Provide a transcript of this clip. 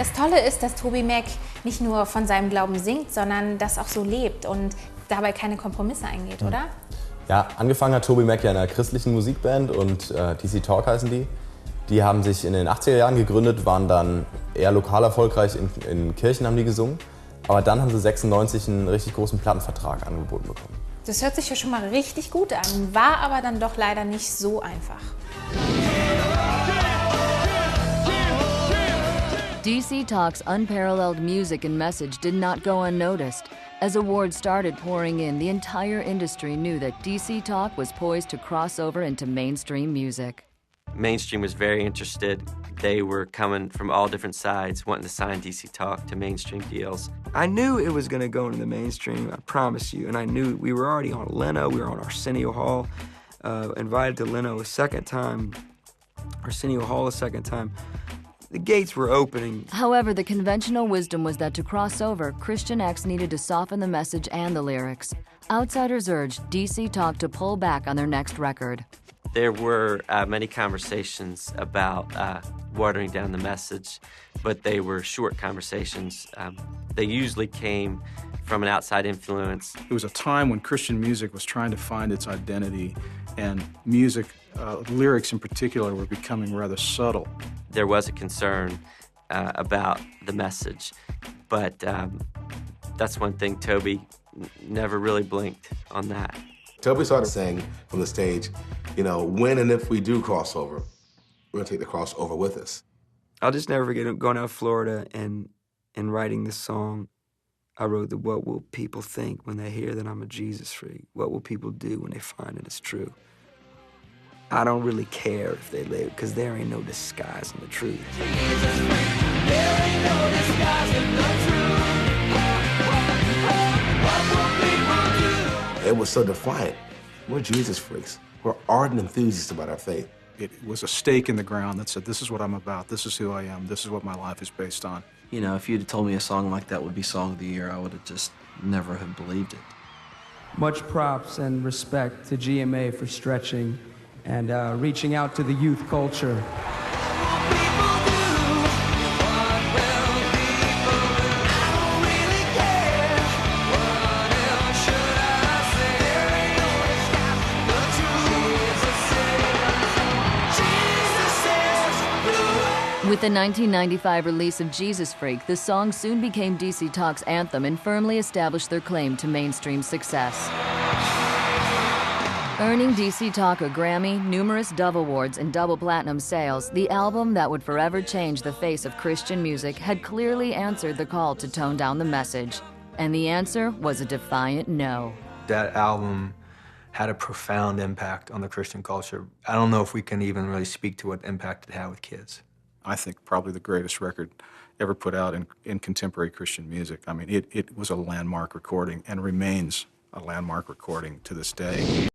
Das Tolle ist, dass TobyMac nicht nur von seinem Glauben singt, sondern das auch so lebt und dabei keine Kompromisse eingeht, oder? Ja, angefangen hat TobyMac ja in einer christlichen Musikband und DC Talk heißen die. Die haben sich in den 80er Jahren gegründet, waren dann eher lokal erfolgreich, in Kirchen haben die gesungen. Aber dann haben sie 96 einen richtig großen Plattenvertrag angeboten bekommen. Das hört sich ja schon mal richtig gut an, war aber dann doch leider nicht so einfach. DC Talk's unparalleled music and message did not go unnoticed. As awards started pouring in, the entire industry knew that DC Talk was poised to cross over into mainstream music. Mainstream was very interested. They were coming from all different sides, wanting to sign DC Talk to mainstream deals. I knew it was going to go into the mainstream, I promise you, and I knew we were already on Leno, we were on Arsenio Hall, invited to Leno a second time, Arsenio Hall a second time. The gates were opening. However, the conventional wisdom was that to cross over, Christian acts needed to soften the message and the lyrics. Outsiders urged DC Talk to pull back on their next record. There were many conversations about watering down the message, but they were short conversations. They usually came from an outside influence. It was a time when Christian music was trying to find its identity, and music, lyrics in particular, were becoming rather subtle. There was a concern about the message, but that's one thing Toby never really blinked on that. Toby started saying from the stage, you know, when and if we do crossover, we're gonna take the crossover with us. I'll just never forget going out to Florida and writing this song. I wrote the "What will people think when they hear that I'm a Jesus freak? What will people do when they find that it's true? I don't really care if they live, because there ain't no disguising the truth." It was so defiant. We're Jesus freaks. We're ardent enthusiasts about our faith. It was a stake in the ground that said, this is what I'm about, this is who I am, this is what my life is based on. You know, if you'd have told me a song like that would be Song of the Year, I would have just never have believed it. Much props and respect to GMA for stretching and reaching out to the youth culture. With the 1995 release of Jesus Freak, the song soon became DC Talk's anthem and firmly established their claim to mainstream success. Earning DC Talk a Grammy, numerous Dove Awards, and double platinum sales, the album that would forever change the face of Christian music had clearly answered the call to tone down the message. And the answer was a defiant no. That album had a profound impact on the Christian culture. I don't know if we can even really speak to what impact it had with kids. I think probably the greatest record ever put out in contemporary Christian music. I mean, it was a landmark recording and remains a landmark recording to this day.